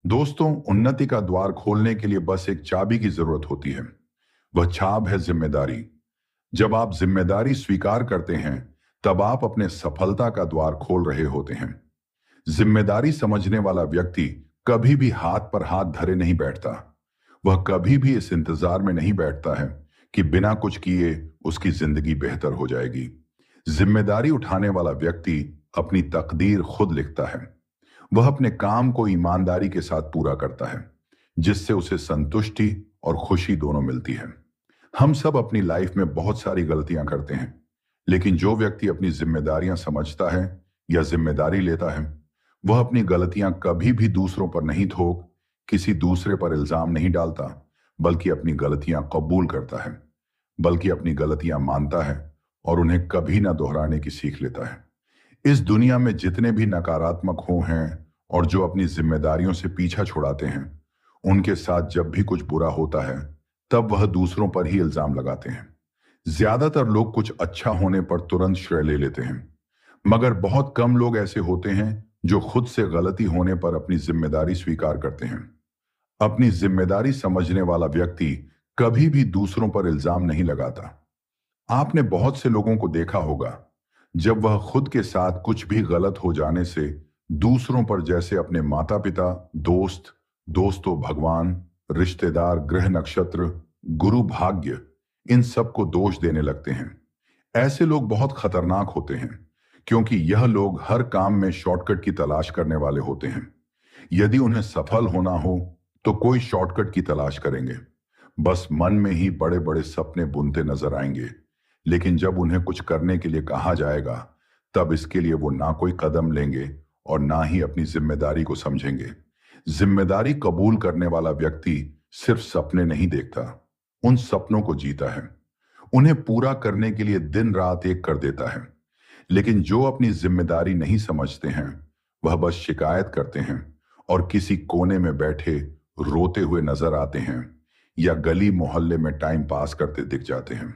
दोस्तों, उन्नति का द्वार खोलने के लिए बस एक चाबी की जरूरत होती है। वह चाब है जिम्मेदारी। जब आप जिम्मेदारी स्वीकार करते हैं, तब आप अपने सफलता का द्वार खोल रहे होते हैं। जिम्मेदारी समझने वाला व्यक्ति कभी भी हाथ पर हाथ धरे नहीं बैठता। वह कभी भी इस इंतजार में नहीं बैठता है कि बिना कुछ किए उसकी जिंदगी बेहतर हो जाएगी। जिम्मेदारी उठाने वाला व्यक्ति अपनी तकदीर खुद लिखता है। वह अपने काम को ईमानदारी के साथ पूरा करता है, जिससे उसे संतुष्टि और खुशी दोनों मिलती है। हम सब अपनी लाइफ में बहुत सारी गलतियां करते हैं, लेकिन जो व्यक्ति अपनी जिम्मेदारियां समझता है या जिम्मेदारी लेता है, वह अपनी गलतियां कभी भी दूसरों पर नहीं थोप, किसी दूसरे पर इल्जाम नहीं डालता, बल्कि अपनी गलतियां कबूल करता है, बल्कि अपनी गलतियां मानता है और उन्हें कभी ना दोहराने की सीख लेता है। इस दुनिया में जितने भी नकारात्मक हो हैं और जो अपनी जिम्मेदारियों से पीछा छुड़ाते हैं, उनके साथ जब भी कुछ बुरा होता है, तब वह दूसरों पर ही इल्जाम लगाते हैं। ज्यादातर लोग कुछ अच्छा होने पर तुरंत श्रेय ले लेते हैं, मगर बहुत कम लोग ऐसे होते हैं जो खुद से गलती होने पर अपनी जिम्मेदारी स्वीकार करते हैं। अपनी जिम्मेदारी समझने वाला व्यक्ति कभी भी दूसरों पर इल्जाम नहीं लगाता। आपने बहुत से लोगों को देखा होगा, जब वह खुद के साथ कुछ भी गलत हो जाने से दूसरों पर, जैसे अपने माता पिता, दोस्त, दोस्तों, भगवान, रिश्तेदार, ग्रह नक्षत्र, गुरु, भाग्य, इन सब को दोष देने लगते हैं। ऐसे लोग बहुत खतरनाक होते हैं, क्योंकि यह लोग हर काम में शॉर्टकट की तलाश करने वाले होते हैं। यदि उन्हें सफल होना हो तो कोई शॉर्टकट की तलाश करेंगे। बस मन में ही बड़े बड़े सपने बुनते नजर आएंगे, लेकिन जब उन्हें कुछ करने के लिए कहा जाएगा, तब इसके लिए वो ना कोई कदम लेंगे और ना ही अपनी जिम्मेदारी को समझेंगे। जिम्मेदारी कबूल करने वाला व्यक्ति सिर्फ सपने नहीं देखता, उन सपनों को जीता है। उन्हें पूरा करने के लिए दिन रात एक कर देता है। लेकिन जो अपनी जिम्मेदारी नहीं समझते हैं, वह बस शिकायत करते हैं और किसी कोने में बैठे रोते हुए नजर आते हैं, या गली मोहल्ले में टाइम पास करते दिख जाते हैं।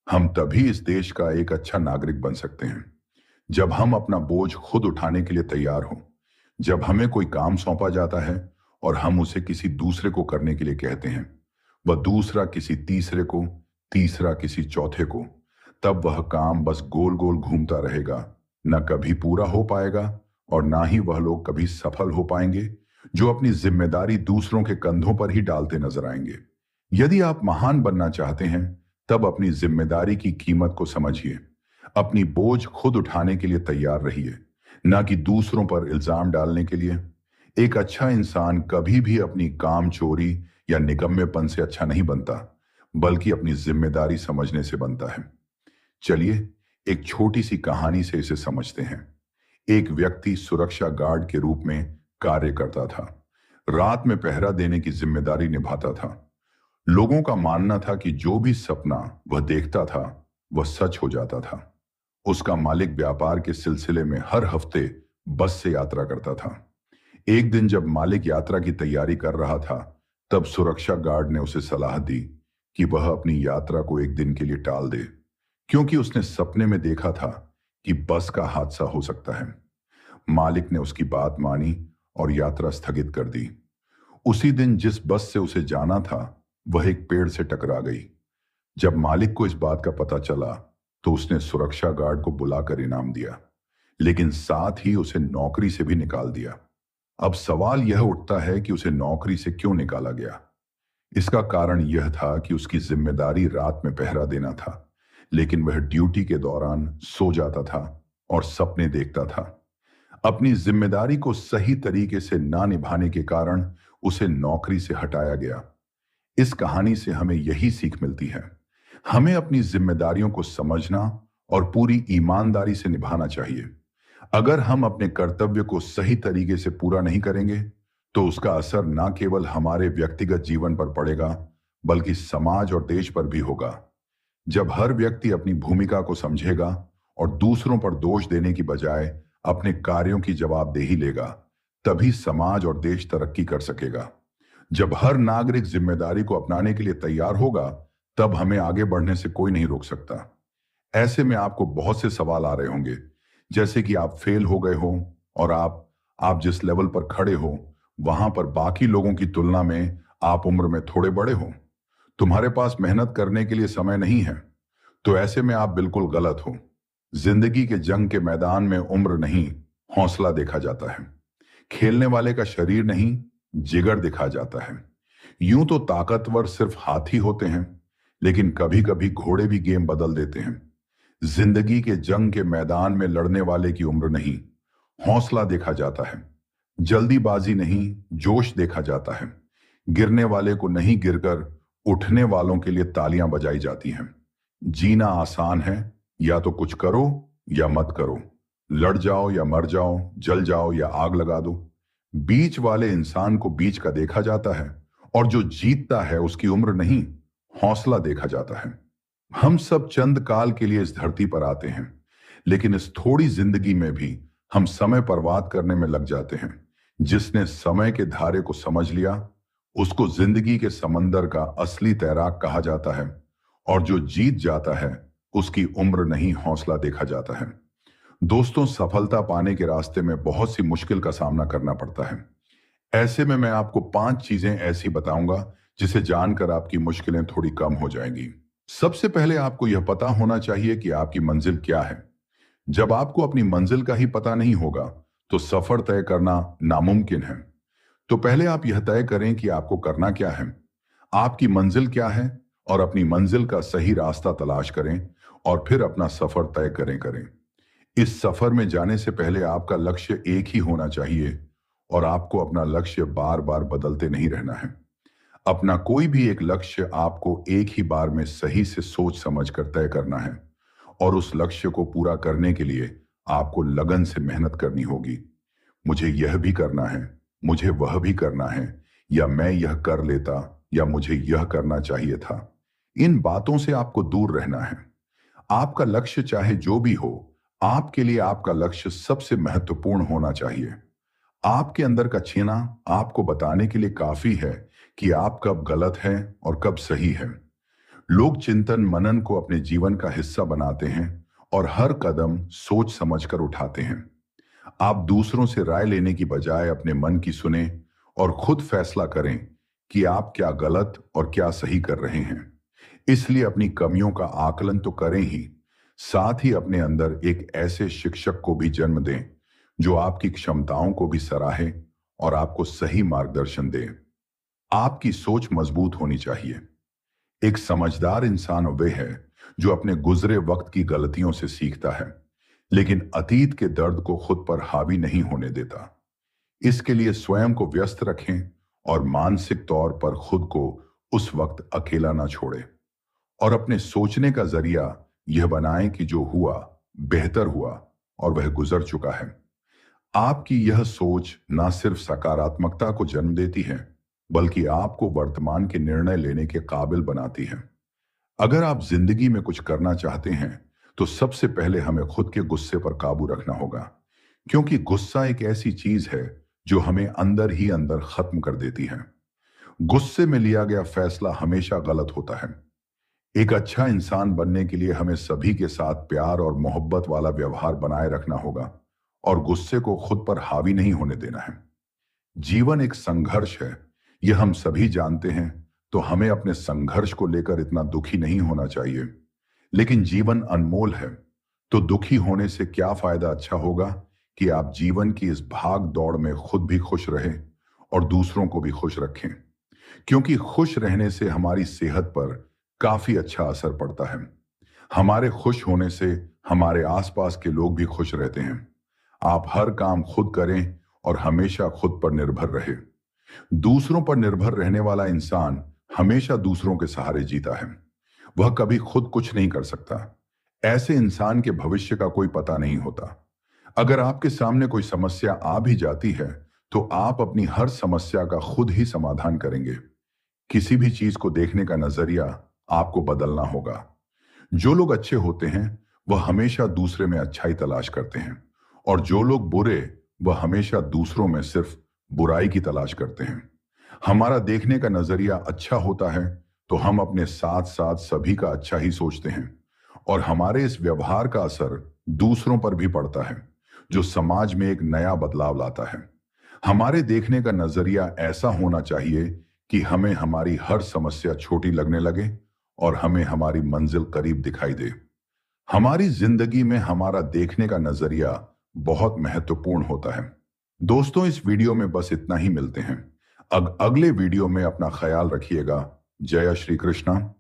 हम तभी इस देश का एक अच्छा नागरिक बन सकते हैं जब हम अपना बोझ खुद उठाने के लिए तैयार हों। जब हमें कोई काम सौंपा जाता है और हम उसे किसी दूसरे को करने के लिए कहते हैं, वह दूसरा किसी तीसरे को, तीसरा किसी चौथे को, तब वह काम बस गोल गोल घूमता रहेगा, न कभी पूरा हो पाएगा और ना ही वह लोग कभी सफल हो पाएंगे जो अपनी जिम्मेदारी दूसरों के कंधों पर ही डालते नजर आएंगे। यदि आप महान बनना चाहते हैं, तब अपनी जिम्मेदारी की कीमत को समझिए। अपनी बोझ खुद उठाने के लिए तैयार रहिए, ना कि दूसरों पर इल्जाम डालने के लिए। एक अच्छा इंसान कभी भी अपनी काम चोरी या निकम्मेपन से अच्छा नहीं बनता, बल्कि अपनी जिम्मेदारी समझने से बनता है। चलिए एक छोटी सी कहानी से इसे समझते हैं। एक व्यक्ति सुरक्षा गार्ड के रूप में कार्य करता था। रात में पहरा देने की जिम्मेदारी निभाता था। लोगों का मानना था कि जो भी सपना वह देखता था, वह सच हो जाता था। उसका मालिक व्यापार के सिलसिले में हर हफ्ते बस से यात्रा करता था। एक दिन जब मालिक यात्रा की तैयारी कर रहा था, तब सुरक्षा गार्ड ने उसे सलाह दी कि वह अपनी यात्रा को एक दिन के लिए टाल दे, क्योंकि उसने सपने में देखा था कि बस का हादसा हो सकता है। मालिक ने उसकी बात मानी और यात्रा स्थगित कर दी। उसी दिन जिस बस से उसे जाना था, वह एक पेड़ से टकरा गई। जब मालिक को इस बात का पता चला, तो उसने सुरक्षा गार्ड को बुलाकर इनाम दिया, लेकिन साथ ही उसे नौकरी से भी निकाल दिया। अब सवाल यह उठता है कि उसे नौकरी से क्यों निकाला गया। इसका कारण यह था कि उसकी जिम्मेदारी रात में पहरा देना था, लेकिन वह ड्यूटी के दौरान सो जाता था और सपने देखता था। अपनी जिम्मेदारी को सही तरीके से ना निभाने के कारण उसे नौकरी से हटाया गया। इस कहानी से हमें यही सीख मिलती है। हमें अपनी जिम्मेदारियों को समझना और पूरी ईमानदारी से निभाना चाहिए। अगर हम अपने कर्तव्य को सही तरीके से पूरा नहीं करेंगे, तो उसका असर न केवल हमारे व्यक्तिगत जीवन पर पड़ेगा, बल्कि समाज और देश पर भी होगा। जब हर व्यक्ति अपनी भूमिका को समझेगा और दूसरों पर दोष देने की बजाय अपने कार्यों की जवाबदेही लेगा, तभी समाज और देश तरक्की कर सकेगा। जब हर नागरिक जिम्मेदारी को अपनाने के लिए तैयार होगा, तब हमें आगे बढ़ने से कोई नहीं रोक सकता। ऐसे में आपको बहुत से सवाल आ रहे होंगे, जैसे कि आप फेल हो गए हो और आप जिस लेवल पर खड़े हो वहां पर बाकी लोगों की तुलना में आप उम्र में थोड़े बड़े हो, तुम्हारे पास मेहनत करने के लिए समय नहीं है, तो ऐसे में आप बिल्कुल गलत हो। जिंदगी के जंग के मैदान में उम्र नहीं, हौसला देखा जाता है। खेलने वाले का शरीर नहीं, जिगर दिखा जाता है। यूं तो ताकतवर सिर्फ हाथी होते हैं, लेकिन कभी कभी घोड़े भी गेम बदल देते हैं। जिंदगी के जंग के मैदान में लड़ने वाले की उम्र नहीं, हौसला देखा जाता है। जल्दीबाजी नहीं, जोश देखा जाता है। गिरने वाले को नहीं, गिरकर उठने वालों के लिए तालियां बजाई जाती हैं। जीना आसान है, या तो कुछ करो या मत करो। लड़ जाओ या मर जाओ, जल जाओ या आग लगा दो। बीच वाले इंसान को बीच का देखा जाता है, और जो जीतता है उसकी उम्र नहीं, हौसला देखा जाता है। हम सब चंद काल के लिए इस धरती पर आते हैं, लेकिन इस थोड़ी जिंदगी में भी हम समय बर्बाद करने में लग जाते हैं। जिसने समय के धारे को समझ लिया, उसको जिंदगी के समंदर का असली तैराक कहा जाता है। और जो जीत जाता है, उसकी उम्र नहीं, हौसला देखा जाता है। दोस्तों, सफलता पाने के रास्ते में बहुत सी मुश्किल का सामना करना पड़ता है। ऐसे में मैं आपको 5 चीजें ऐसी बताऊंगा जिसे जानकर आपकी मुश्किलें थोड़ी कम हो जाएंगी। सबसे पहले आपको यह पता होना चाहिए कि आपकी मंजिल क्या है। जब आपको अपनी मंजिल का ही पता नहीं होगा, तो सफर तय करना नामुमकिन है। तो पहले आप यह तय करें कि आपको करना क्या है, आपकी मंजिल क्या है, और अपनी मंजिल का सही रास्ता तलाश करें, और फिर अपना सफर तय करें। इस सफर में जाने से पहले आपका लक्ष्य एक ही होना चाहिए, और आपको अपना लक्ष्य बार बार बदलते नहीं रहना है। अपना कोई भी एक लक्ष्य आपको एक ही बार में सही से सोच समझ कर तय करना है, और उस लक्ष्य को पूरा करने के लिए आपको लगन से मेहनत करनी होगी। मुझे यह भी करना है, मुझे वह भी करना है, या मैं यह कर लेता, या मुझे यह करना चाहिए था। इन बातों से आपको दूर रहना है। आपका लक्ष्य चाहे जो भी हो, आपके लिए आपका लक्ष्य सबसे महत्वपूर्ण होना चाहिए। आपके अंदर का छीना आपको बताने के लिए काफी है कि आप कब गलत हैं और कब सही हैं। लोग चिंतन मनन को अपने जीवन का हिस्सा बनाते हैं, और हर कदम सोच समझकर उठाते हैं। आप दूसरों से राय लेने की बजाय अपने मन की सुने, और खुद फैसला करें कि आप क्या गलत और क्या सही कर रहे हैं। इसलिए अपनी कमियों का आकलन तो करें ही, साथ ही अपने अंदर एक ऐसे शिक्षक को भी जन्म दें जो आपकी क्षमताओं को भी सराहे और आपको सही मार्गदर्शन दे। आपकी सोच मजबूत होनी चाहिए। एक समझदार इंसान वह है जो अपने गुजरे वक्त की गलतियों से सीखता है, लेकिन अतीत के दर्द को खुद पर हावी नहीं होने देता। इसके लिए स्वयं को व्यस्त रखें, और मानसिक तौर पर खुद को उस वक्त अकेला ना छोड़े, और अपने सोचने का जरिया यह बनाएं कि जो हुआ बेहतर हुआ, और वह गुजर चुका है। आपकी यह सोच ना सिर्फ सकारात्मकता को जन्म देती है, बल्कि आपको वर्तमान के निर्णय लेने के काबिल बनाती है। अगर आप जिंदगी में कुछ करना चाहते हैं, तो सबसे पहले हमें खुद के गुस्से पर काबू रखना होगा, क्योंकि गुस्सा एक ऐसी चीज है जो हमें अंदर ही अंदर खत्म कर देती है। गुस्से में लिया गया फैसला हमेशा गलत होता है। एक अच्छा इंसान बनने के लिए हमें सभी के साथ प्यार और मोहब्बत वाला व्यवहार बनाए रखना होगा, और गुस्से को खुद पर हावी नहीं होने देना है। जीवन एक संघर्ष है, यह हम सभी जानते हैं, तो हमें अपने संघर्ष को लेकर इतना दुखी नहीं होना चाहिए। लेकिन जीवन अनमोल है, तो दुखी होने से क्या फायदा। अच्छा होगा कि आप जीवन की इस भाग दौड़ में खुद भी खुश रहें, और दूसरों को भी खुश रखें, क्योंकि खुश रहने से हमारी सेहत पर काफी अच्छा असर पड़ता है। हमारे खुश होने से हमारे आसपास के लोग भी खुश रहते हैं। आप हर काम खुद करें, और हमेशा खुद पर निर्भर रहे। दूसरों पर निर्भर रहने वाला इंसान हमेशा दूसरों के सहारे जीता है। वह कभी खुद कुछ नहीं कर सकता। ऐसे इंसान के भविष्य का कोई पता नहीं होता। अगर आपके सामने कोई समस्या आ भी जाती है, तो आप अपनी हर समस्या का खुद ही समाधान करेंगे। किसी भी चीज को देखने का नजरिया आपको बदलना होगा। जो लोग अच्छे होते हैं, वह हमेशा दूसरे में अच्छाई तलाश करते हैं, और जो लोग बुरे, वह हमेशा दूसरों में सिर्फ बुराई की तलाश करते हैं। हमारा देखने का नजरिया अच्छा होता है, तो हम अपने साथ साथ सभी का अच्छा ही सोचते हैं, और हमारे इस व्यवहार का असर दूसरों पर भी पड़ता है, जो समाज में एक नया बदलाव लाता है। हमारे देखने का नजरिया ऐसा होना चाहिए कि हमें हमारी हर समस्या छोटी लगने लगे और हमें हमारी मंजिल करीब दिखाई दे। हमारी जिंदगी में हमारा देखने का नजरिया बहुत महत्वपूर्ण होता है। दोस्तों, इस वीडियो में बस इतना ही। मिलते हैं अगले वीडियो में। अपना ख्याल रखिएगा। जय श्री कृष्णा।